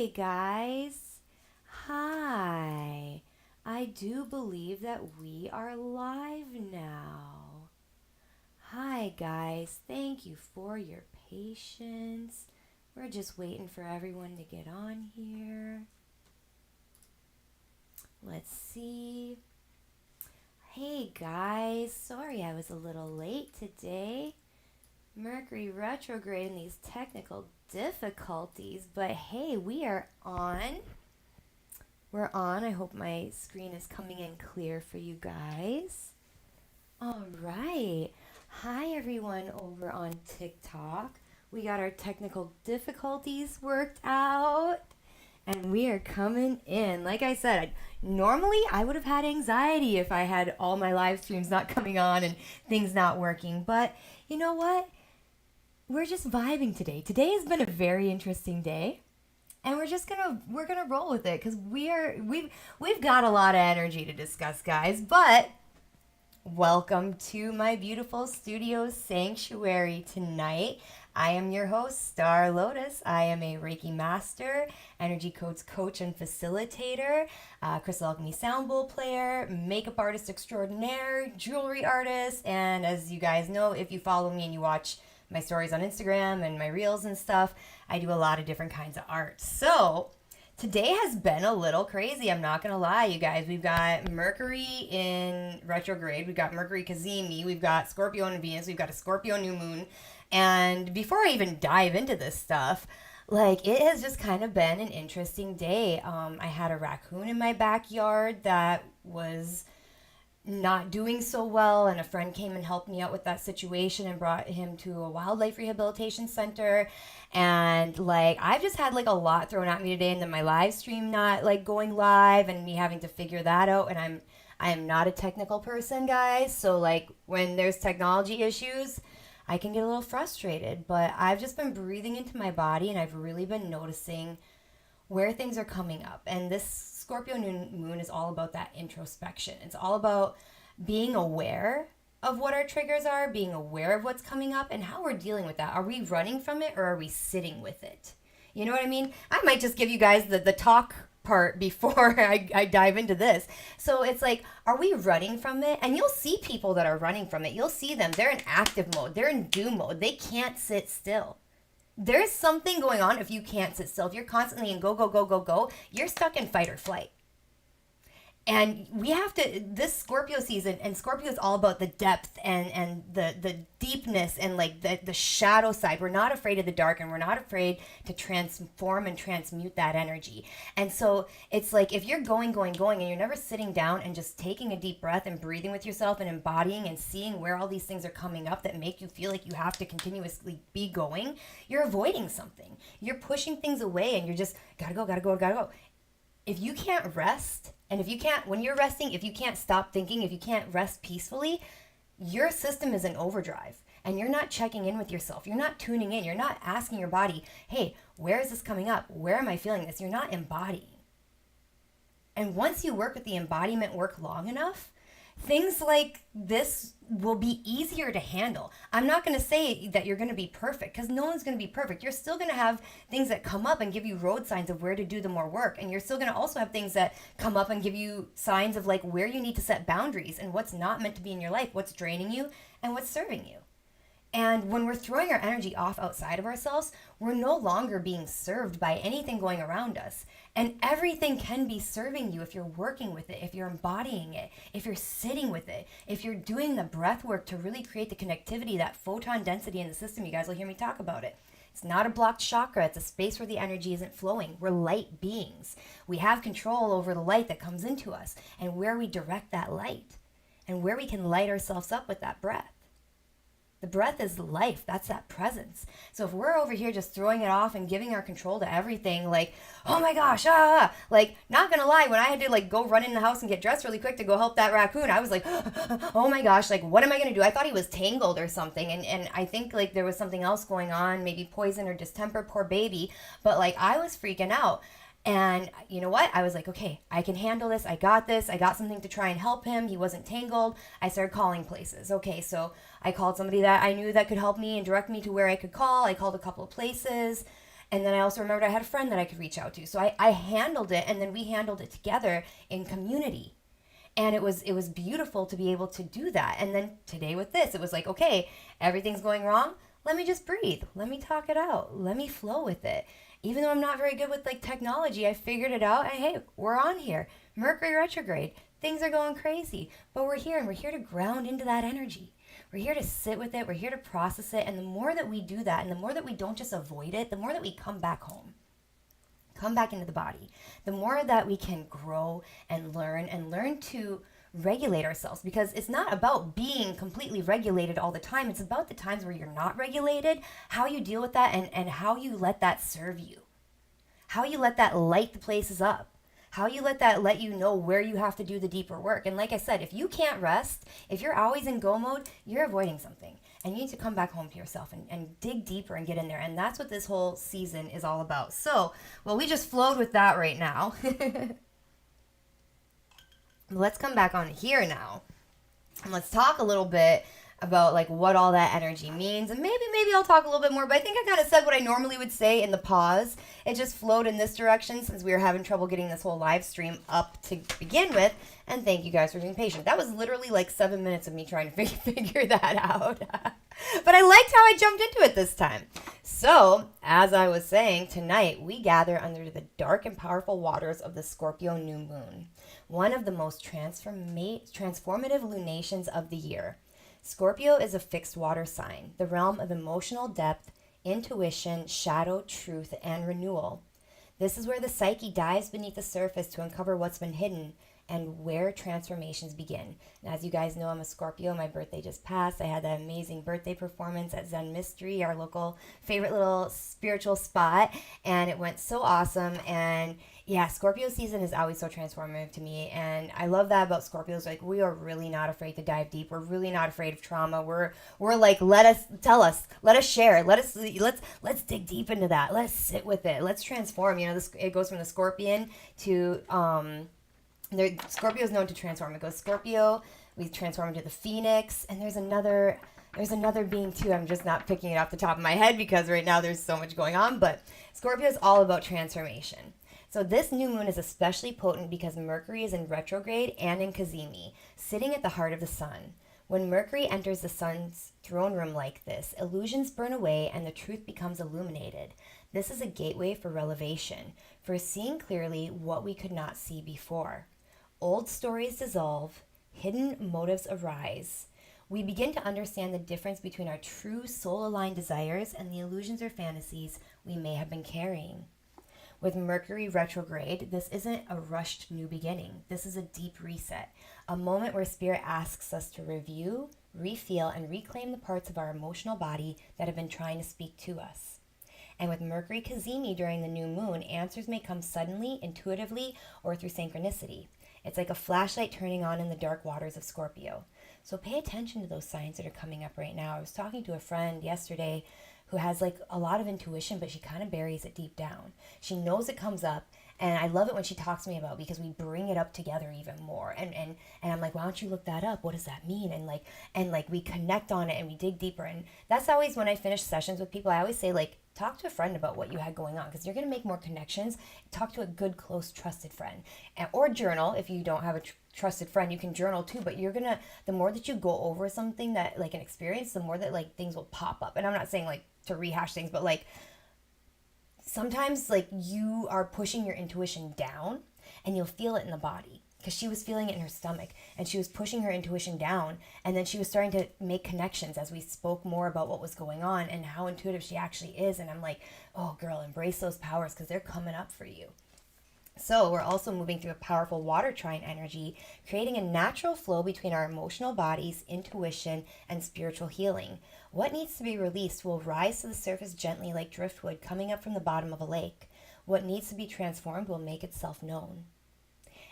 Hi, guys. Hi. I do believe that we are live now. Hi, guys. Thank you for your patience. We're just waiting for everyone to get on here. Let's see. Hey, guys. Sorry I was a little late today. Mercury Retrograde and these technical difficulties, but hey, we are on. We're on. I hope my screen is coming in clear for you guys. All right. Hi, everyone over on TikTok. We got our technical difficulties worked out, and we are coming in. Like I said, normally I would have had anxiety if I had all my live streams not coming on and things not working, but you know what? We're just vibing today. Today has been a very interesting day, and we're gonna roll with it because we've got a lot of energy to discuss, guys. But welcome to my beautiful studio sanctuary tonight. I am your host, Star Lotus. I am a Reiki master, energy coach and facilitator, crystal alchemy sound bowl player, makeup artist extraordinaire, jewelry artist, and as you guys know, if you follow me and you watch my stories on Instagram and my reels and stuff, I do a lot of different kinds of art. So today has been a little crazy. I'm not going to lie, you guys. We've got Mercury in retrograde. We've got Mercury Kazemi. We've got Scorpio and Venus. We've got a Scorpio New Moon. And before I even dive into this stuff, like, it has just kind of been an interesting day. I had a raccoon in my backyard that was not doing so well, and a friend came and helped me out with that situation and brought him to a wildlife rehabilitation center. And like, I've just had like a lot thrown at me today, and then my live stream not like going live and me having to figure that out. And I am not a technical person, guys, so like when there's technology issues, I can get a little frustrated. But I've just been breathing into my body, and I've really been noticing where things are coming up. And this Scorpio New Moon is all about that introspection. It's all about being aware of what our triggers are, being aware of what's coming up, and how we're dealing with that. Are we running from it, or are we sitting with it? You know what I mean? I might just give you guys the talk part before I dive into this. So it's like, are we running from it? And you'll see people that are running from it. You'll see them. They're in active mode. They're in do mode. They can't sit still. There's something going on if you can't sit still. If you're constantly in go, go, go, go, go, you're stuck in fight or flight. And we have to, this Scorpio season, and Scorpio is all about the depth and the deepness and like the shadow side. We're not afraid of the dark, and we're not afraid to transform and transmute that energy. And so it's like, if you're going, and you're never sitting down and just taking a deep breath and breathing with yourself and embodying and seeing where all these things are coming up that make you feel like you have to continuously be going, you're avoiding something. You're pushing things away, and you're just gotta go. If you can't rest, and if you can't, when you're resting, if you can't stop thinking, if you can't rest peacefully, your system is in overdrive, and you're not checking in with yourself. You're not tuning in. You're not asking your body, hey, where is this coming up? Where am I feeling this? You're not embodying. And once you work with the embodiment work long enough, things like this will be easier to handle. I'm not going to say that you're going to be perfect, because no one's going to be perfect. You're still going to have things that come up and give you road signs of where to do the more work. And you're still going to also have things that come up and give you signs of like where you need to set boundaries and what's not meant to be in your life, what's draining you and what's serving you. And when we're throwing our energy off outside of ourselves, we're no longer being served by anything going around us. And everything can be serving you if you're working with it, if you're embodying it, if you're sitting with it, if you're doing the breath work to really create the connectivity, that photon density in the system. You guys will hear me talk about it. It's not a blocked chakra. It's a space where the energy isn't flowing. We're light beings. We have control over the light that comes into us and where we direct that light and where we can light ourselves up with that breath. The breath is life. That's that presence. So if we're over here just throwing it off and giving our control to everything, like, oh my gosh, like, not gonna lie, when I had to like go run in the house and get dressed really quick to go help that raccoon, I was like, oh my gosh, like, what am I gonna do? I thought he was tangled or something. And I think like there was something else going on, maybe poison or distemper, poor baby. But like, I was freaking out. And you know what? I was like, okay, I can handle this. I got this. I got something to try and help him. He wasn't tangled. I started calling places. Okay, so I called somebody that I knew that could help me and direct me to where I could call. I called a couple of places. And then I also remembered I had a friend that I could reach out to. So I handled it, and then we handled it together in community. And it was beautiful to be able to do that. And then today with this, it was like, okay, everything's going wrong. Let me just breathe. Let me talk it out. Let me flow with it. Even though I'm not very good with like technology, I figured it out. And hey, we're on here. Mercury retrograde. Things are going crazy. But we're here, and we're here to ground into that energy. We're here to sit with it. We're here to process it. And the more that we do that, and the more that we don't just avoid it, the more that we come back home, come back into the body, the more that we can grow and learn to regulate ourselves. Because it's not about being completely regulated all the time. It's about the times where you're not regulated, how you deal with that, and how you let that serve you. How you let that light the places up. How you let that let you know where you have to do the deeper work. And like I said, if you can't rest, if you're always in go mode, you're avoiding something. And you need to come back home to yourself and dig deeper and get in there. And that's what this whole season is all about. So, well, we just flowed with that right now. Let's come back on here now. And let's talk a little bit about like what all that energy means. And maybe I'll talk a little bit more, but I think I kind of said what I normally would say in the pause. It just flowed in this direction since we were having trouble getting this whole live stream up to begin with. And thank you guys for being patient. That was literally like 7 minutes of me trying to figure that out. But I liked how I jumped into it this time. So, as I was saying, tonight we gather under the dark and powerful waters of the Scorpio New Moon, one of the most transformative lunations of the year. Scorpio is a fixed water sign, the realm of emotional depth, intuition, shadow, truth, and renewal. This is where the psyche dives beneath the surface to uncover what's been hidden and where transformations begin. And as you guys know, I'm a Scorpio. My birthday just passed. I had that amazing birthday performance at Zen Mystery, our local favorite little spiritual spot, and it went so awesome. And yeah, Scorpio season is always so transformative to me, and I love that about Scorpios. Like, we are really not afraid to dive deep. We're really not afraid of trauma. We're like, let us share. Let's dig deep into that. Let's sit with it. Let's transform. You know, it goes from the Scorpion to Scorpio is known to transform. It goes Scorpio, we transform into the Phoenix, and there's another being too. I'm just not picking it off the top of my head because right now there's so much going on, but Scorpio is all about transformation. So this new moon is especially potent because Mercury is in retrograde and in Kazemi, sitting at the heart of the sun. When Mercury enters the sun's throne room like this, illusions burn away and the truth becomes illuminated. This is a gateway for revelation, for seeing clearly what we could not see before. Old stories dissolve, hidden motives arise. We begin to understand the difference between our true soul-aligned desires and the illusions or fantasies we may have been carrying. With Mercury retrograde, this isn't a rushed new beginning. This is a deep reset, a moment where Spirit asks us to review, refeel, and reclaim the parts of our emotional body that have been trying to speak to us. And with Mercury Kazemi during the new moon, answers may come suddenly, intuitively, or through synchronicity. It's like a flashlight turning on in the dark waters of Scorpio. So pay attention to those signs that are coming up right now. I was talking to a friend yesterday who has like a lot of intuition, but she kind of buries it deep down. She knows it comes up, and I love it when she talks to me about it because we bring it up together even more. And I'm like, why don't you look that up? What does that mean? And like we connect on it and we dig deeper. And that's always when I finish sessions with people, I always say, like, talk to a friend about what you had going on because you're going to make more connections. Talk to a good, close, trusted friend. Or journal. If you don't have a trusted friend, you can journal too, but the more that you go over something that like an experience, the more that like things will pop up. And I'm not saying like to rehash things, but like sometimes like you are pushing your intuition down and you'll feel it in the body, because she was feeling it in her stomach and she was pushing her intuition down, and then she was starting to make connections as we spoke more about what was going on and how intuitive she actually is. And I'm like, oh girl, embrace those powers because they're coming up for you. So we're also moving through a powerful water trine energy, creating a natural flow between our emotional bodies, intuition, and spiritual healing. What needs to be released will rise to the surface gently like driftwood coming up from the bottom of a lake. What needs to be transformed will make itself known.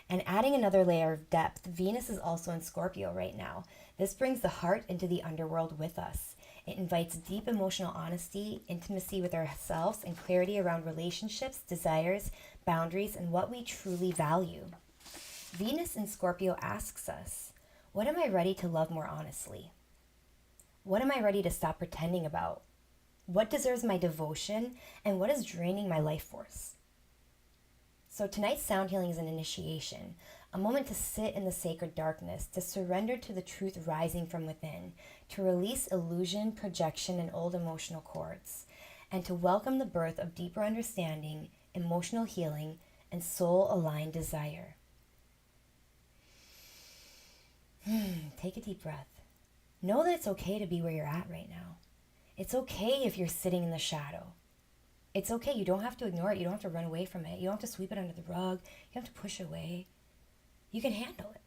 And adding another layer of depth, Venus is also in Scorpio right now. This brings the heart into the underworld with us. It invites deep emotional honesty, intimacy with ourselves, and clarity around relationships, desires, boundaries, and what we truly value. Venus in Scorpio asks us, what am I ready to love more honestly? What am I ready to stop pretending about? What deserves my devotion? And what is draining my life force? So tonight's sound healing is an initiation, a moment to sit in the sacred darkness, to surrender to the truth rising from within, to release illusion, projection, and old emotional cords, and to welcome the birth of deeper understanding, emotional healing, and soul-aligned desire. Take a deep breath. Know that it's okay to be where you're at right now. It's okay if you're sitting in the shadow. It's okay. You don't have to ignore it. You don't have to run away from it. You don't have to sweep it under the rug. You don't have to push it away. You can handle it.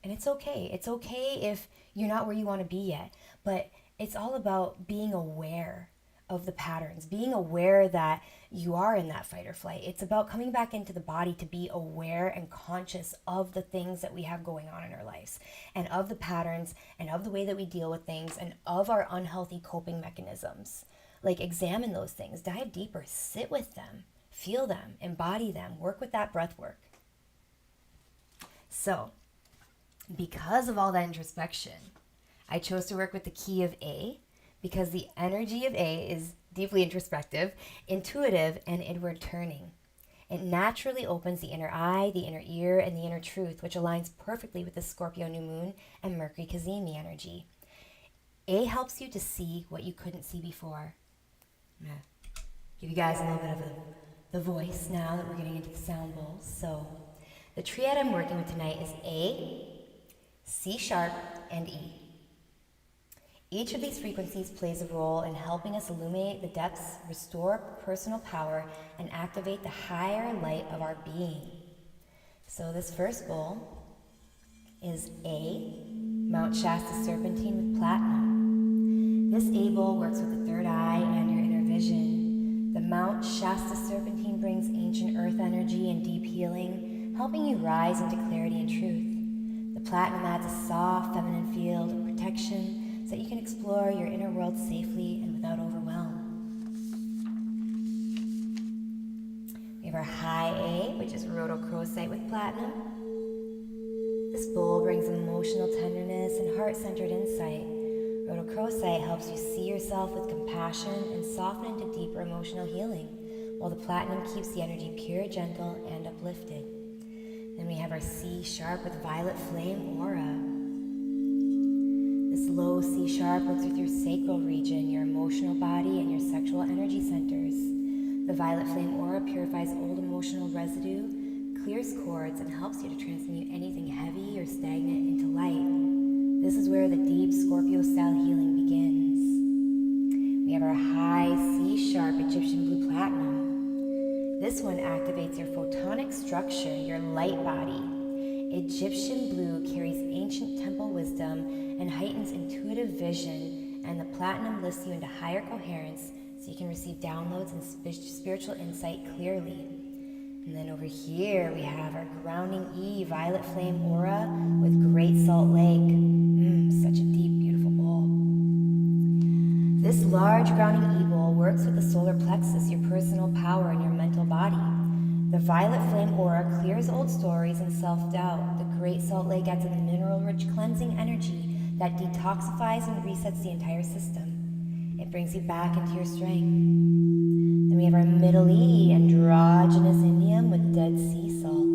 And it's okay. It's okay if you're not where you want to be yet. But it's all about being aware of the patterns, being aware that you are in that fight or flight. It's about coming back into the body to be aware and conscious of the things that we have going on in our lives, and of the patterns, and of the way that we deal with things, and of our unhealthy coping mechanisms. Like, examine those things, dive deeper, sit with them, feel them, embody them, work with that breath work. So, because of all that introspection, I chose to work with the key of A, because the energy of A is deeply introspective, intuitive, and inward turning. It naturally opens the inner eye, the inner ear, and the inner truth, which aligns perfectly with the Scorpio New Moon and Mercury Kazemi energy. A helps you to see what you couldn't see before. I'm gonna give you guys a little bit of the voice now that we're getting into the sound bowls. So the triad I'm working with tonight is A, C sharp, and E. Each of these frequencies plays a role in helping us illuminate the depths, restore personal power, and activate the higher light of our being. So this first bowl is A, Mount Shasta Serpentine with platinum. This A bowl works with the third eye and your inner vision. The Mount Shasta Serpentine brings ancient earth energy and deep healing, helping you rise into clarity and truth. The platinum adds a soft, feminine field of protection, so that you can explore your inner world safely and without overwhelm. We have our high A, which is Rhodochrosite with platinum. This bowl brings emotional tenderness and heart-centered insight. Rhodochrosite helps you see yourself with compassion and soften into deeper emotional healing, while the platinum keeps the energy pure, gentle, and uplifted. Then we have our C sharp with violet flame aura. This low C sharp works with your sacral region, your emotional body, and your sexual energy centers. The violet flame aura purifies old emotional residue, clears cords, and helps you to transmute anything heavy or stagnant into light. This is where the deep Scorpio-style healing begins. We have our high C sharp Egyptian blue platinum. This one activates your photonic structure, your light body. Egyptian blue carries ancient temple wisdom and heightens intuitive vision, and the platinum lifts you into higher coherence so you can receive downloads and spiritual insight clearly. And then over here we have our grounding E, violet flame aura with Great Salt Lake. Such a deep, beautiful bowl. This large grounding E bowl works with the solar plexus, your personal power, and your mental body. The violet flame aura clears old stories and self-doubt. The Great Salt Lake adds a mineral-rich cleansing energy that detoxifies and resets the entire system. It brings you back into your strength. Then we have our middle E, androgynous indium with Dead Sea salt.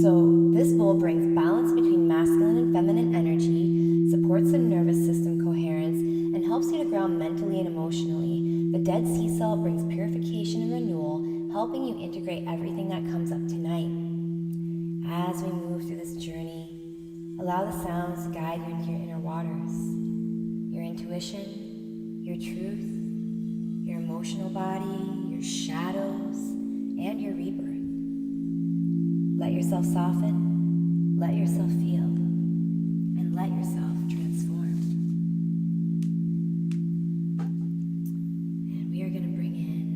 So this bowl brings balance between masculine and feminine energy, supports the nervous system coherence, and helps you to ground mentally and emotionally. The Dead Sea salt brings purification and renewal, helping you integrate everything that comes up tonight. As we move through this journey, allow the sounds to guide you into your inner waters, your intuition, your truth, your emotional body, your shadows, and your rebirth. Let yourself soften, let yourself feel, and let yourself transform. And we are going to bring in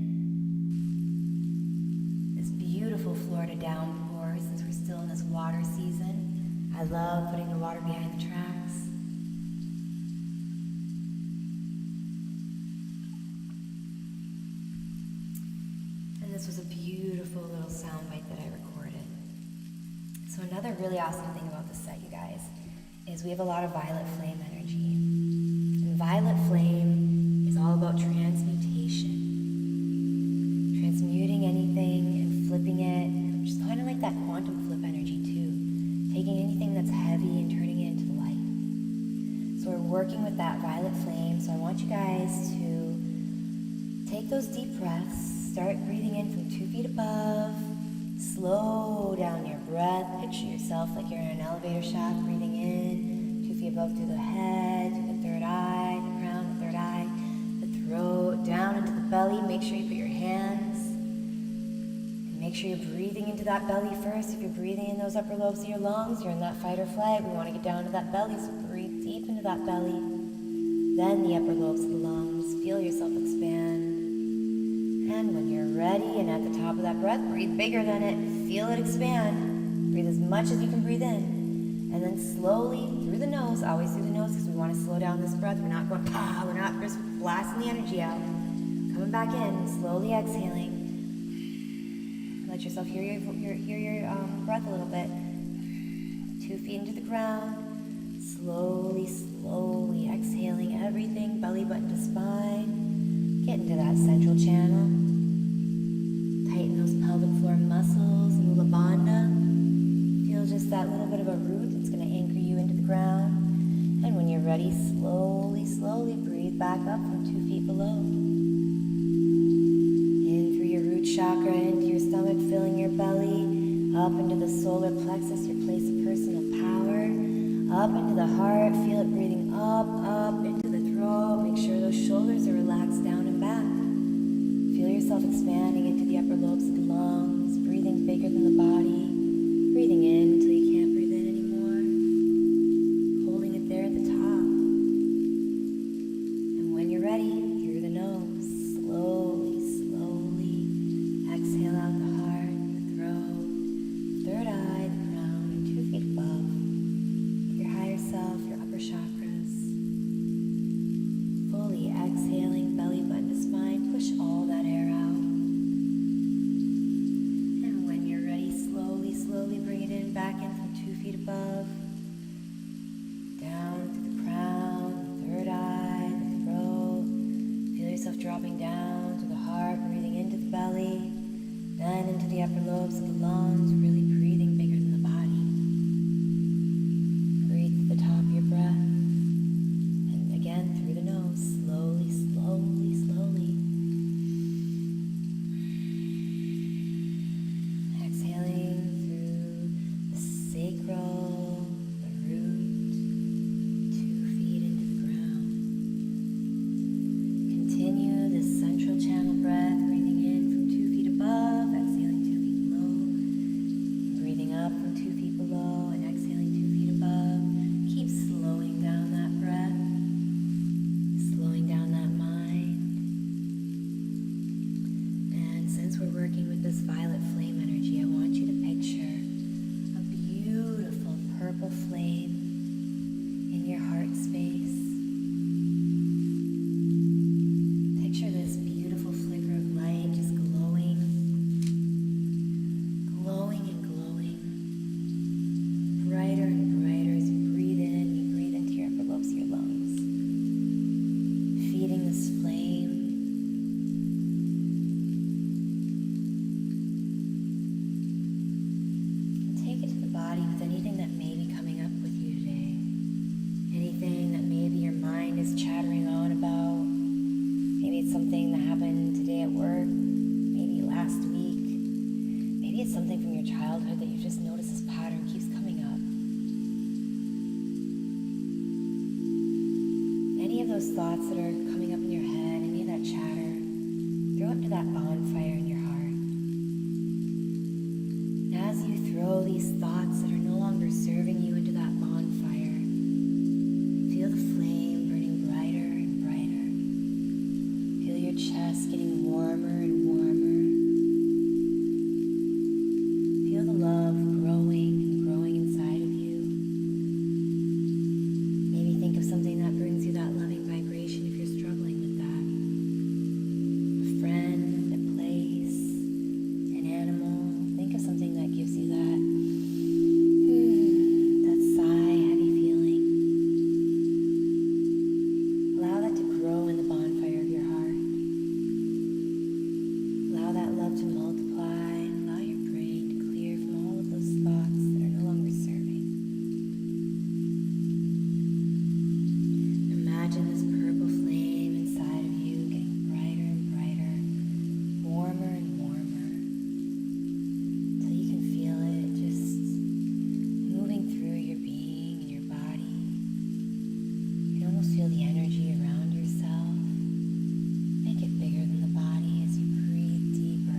this beautiful Florida downpour since we're still in this water season. I love putting the water behind the tracks. And this was a beautiful little soundbite that I recorded. So another really awesome thing about this set, you guys, is we have a lot of violet flame energy. And violet flame is all about transmutation. Transmuting anything and flipping it, just kind of like that quantum flip energy too. Taking anything that's heavy and turning it into light. So we're working with that violet flame. So I want you guys to take those deep breaths. Start breathing in from 2 feet above. Slow down your breath. Picture yourself like you're in an elevator shaft, breathing in, 2 feet above through the head, to the third eye, the crown, the third eye, the throat, down into the belly. Make sure you put your hands, and make sure you're breathing into that belly first. If you're breathing in those upper lobes of your lungs, you're in that fight or flight. We want to get down to that belly, so breathe deep into that belly. Then the upper lobes of the lungs. Feel yourself expand. And when you're ready and at the top of that breath, breathe bigger than it. Feel it expand. Breathe as much as you can breathe in. And then slowly through the nose, always through the nose, because we want to slow down this breath. We're not going, we're not just blasting the energy out. Coming back in, slowly exhaling. Let yourself hear your breath a little bit. 2 feet into the ground. Slowly, slowly exhaling everything, belly button to spine. Get into that central channel. Tighten those pelvic floor muscles, Mula Bandha. Feel just that little bit of a root that's going to anchor you into the ground. And when you're ready, slowly, slowly breathe back up from 2 feet below. In through your root chakra, into your stomach, filling your belly, up into the solar plexus, your place of personal power, up into the heart, feel it breathing up, up into the throat. Make sure those shoulders are relaxed down and back. Feel yourself expanding into the upper lobes of the lungs, breathing bigger than the body, breathing in until you can't breathe in anymore, holding it there at the top. And when you're ready, through the nose, slowly, slowly exhale out the heart, the throat, the third eye, the crown, and 2 feet above, your higher self, your upper chakras. Fully exhaling, belly button to spine, push all that air out. And when you're ready, slowly, slowly bring it in, back in from 2 feet above, down to the crown, the third eye, the throat. Feel yourself dropping down to the heart, breathing into the belly, then into the upper lobes of the lungs, really breathing bigger than the body. Breathe to the top of your breath. Again, through the nose, slowly, slowly, slowly. Exhaling through the sacral, the root, 2 feet into the ground. Continue this central channel breath, breathing in from 2 feet above, exhaling 2 feet below. Breathing up from 2 feet below and exhaling 2 feet above. Keep slowing down that breath. Slowing down that mind. And since we're working with this violet flame energy, I want you to picture a beautiful purple flame in your heart space. Picture this beautiful flicker of light just glowing, glowing and glowing, brighter and brighter as you breathe in, you breathe into your upper lobes of your lungs. Feeding this flame. And take it to the body with anything that may be coming up with you today. Anything that maybe your mind is chattering on about. Maybe it's something that happened today at work. Maybe last week. Maybe it's something from your childhood that you just notice this pattern keeps coming up. Any of those thoughts that are coming up in your head, any of that chatter, throw it to that bonfire in your heart. And as you throw these thoughts that are no longer serving you into that bonfire, feel the flame burning brighter and brighter. Feel your chest getting warmer and warmer. Feel the love growing and growing inside of you. Maybe think of something that brings you that loving vibration if you're struggling with that. A friend, a to multiply and allow your brain to clear from all of those thoughts that are no longer serving. Imagine this purple flame inside of you getting brighter and brighter, warmer and warmer, till you can feel it just moving through your being and your body. You can almost feel the energy around yourself. Make it bigger than the body as you breathe deeper.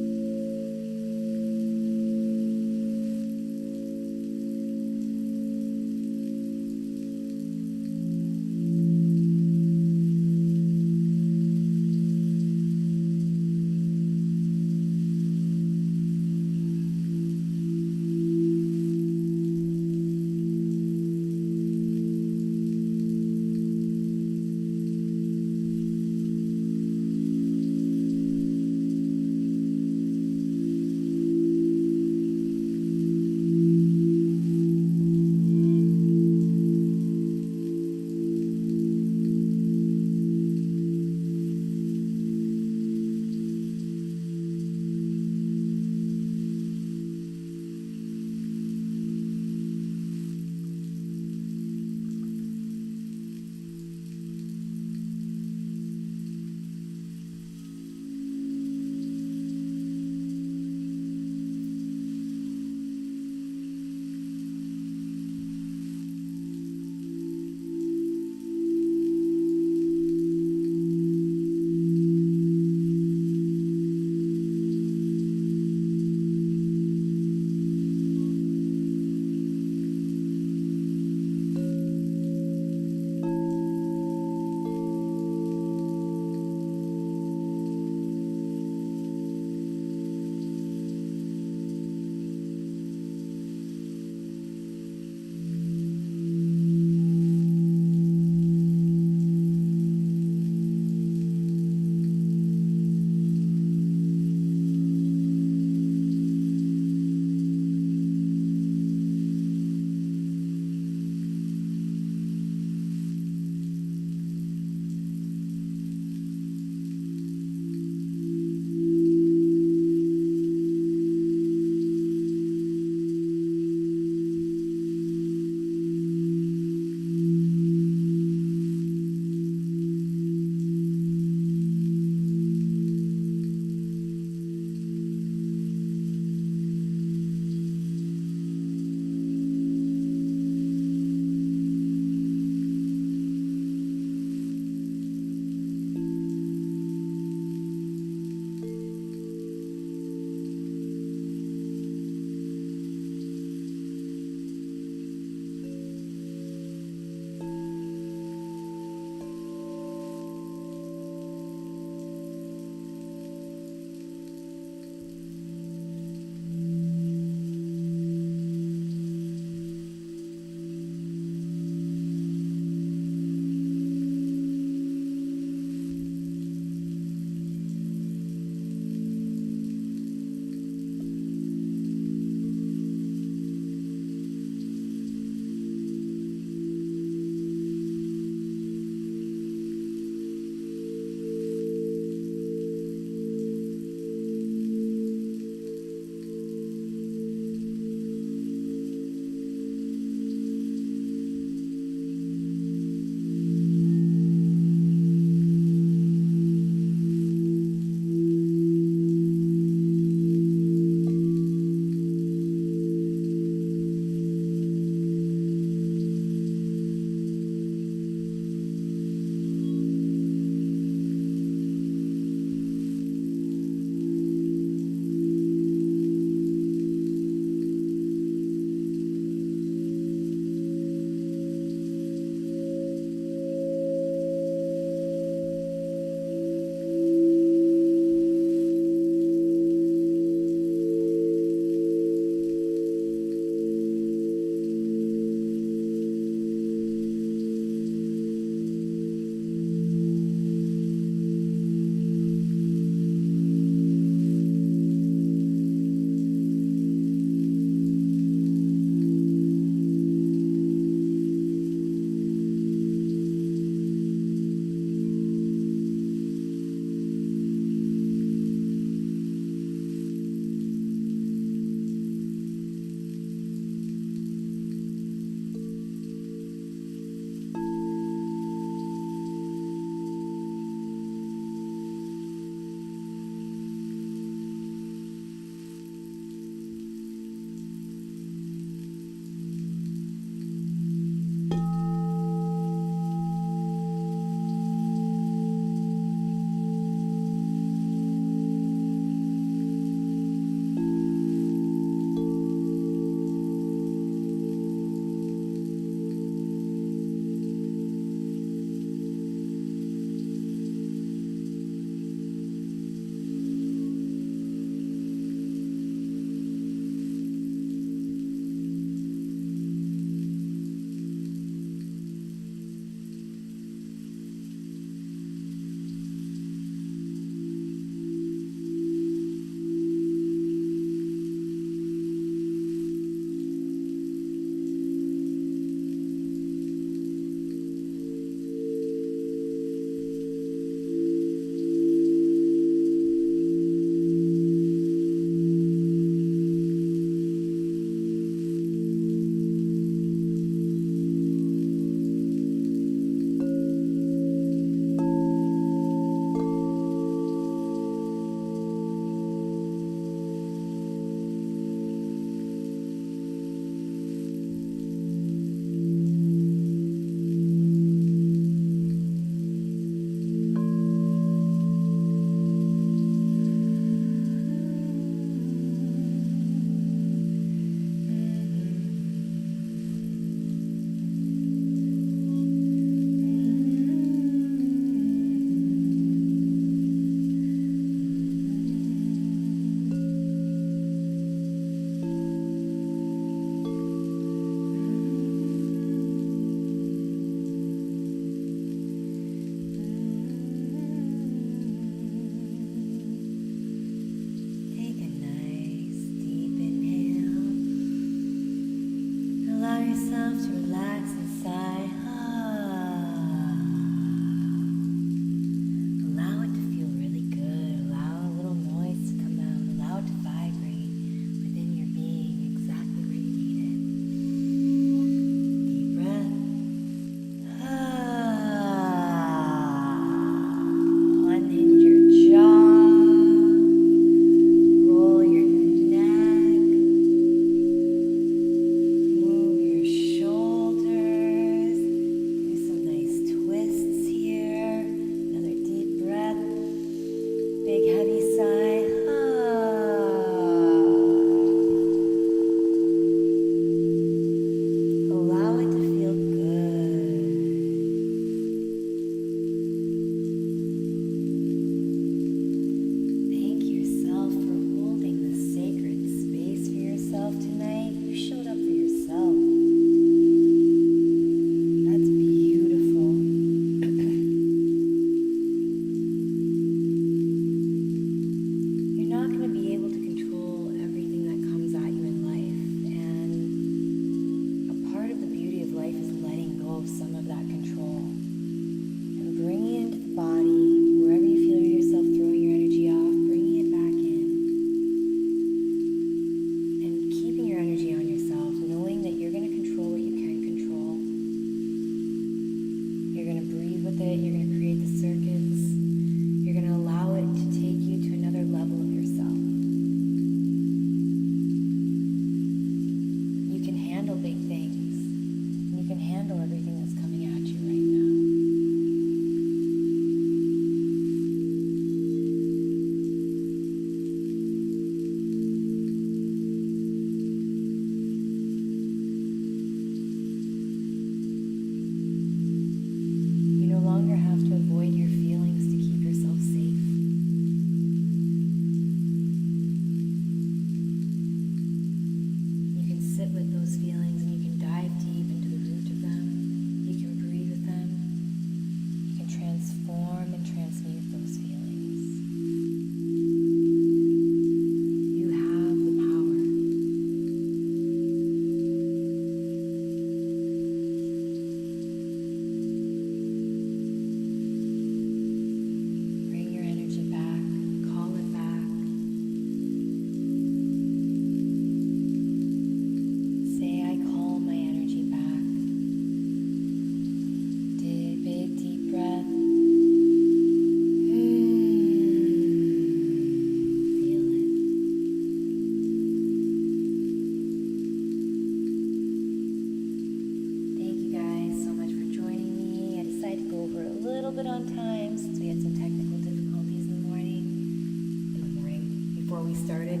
we started.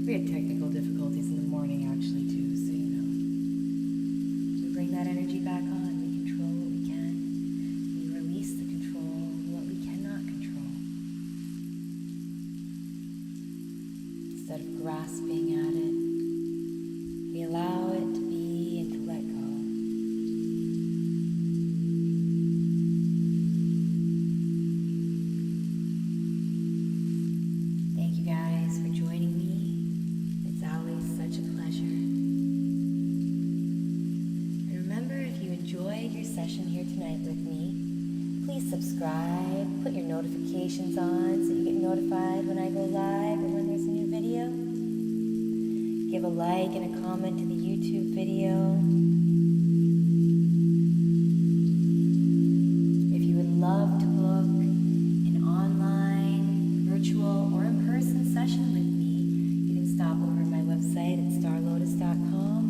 We had technical difficulties in the morning actually too, so you know. We bring that energy back on. We control what we can. We release the control of what we cannot control. Instead of grasping at it, we allow it to be and to let go. Thank you guys for joining me. It's always such a pleasure. And remember, if you enjoyed your session here tonight with me, please subscribe, put your notifications on so you get notified when I go live or when there's a new video. Give a like and a comment to the YouTube video. If you would love to book an online, virtual, or in-person session with me, you can stop over at my website at starlotus.com.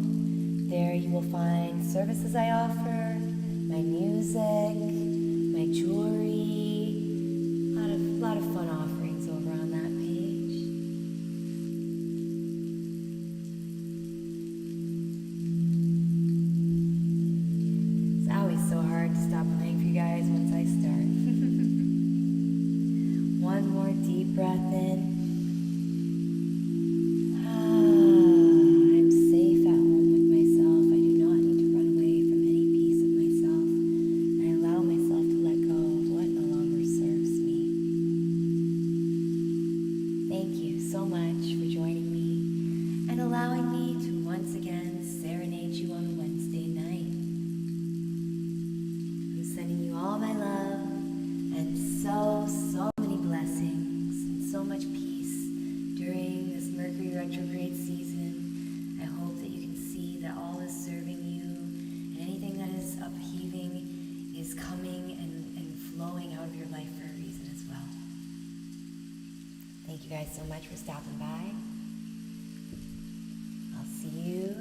There you will find services I offer, my music, my jewelry, a lot of fun offerings over on that page. It's always so hard to stop playing for you guys once I start. One more deep breath in. I'm safe at home with myself. I do not need to run away from any piece of myself. I allow myself to let go of what no longer serves me. Thank you so much for joining me and allowing me to once again serenade you on a Wednesday night. I'm sending you all my love and so many blessings and so much peace during this Mercury retrograde season. I hope that you can see that all is serving you and anything that is upheaving is coming and flowing out of your life for a reason as well. Thank you guys so much for stopping by. I'll see you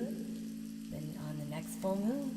then on the next full moon.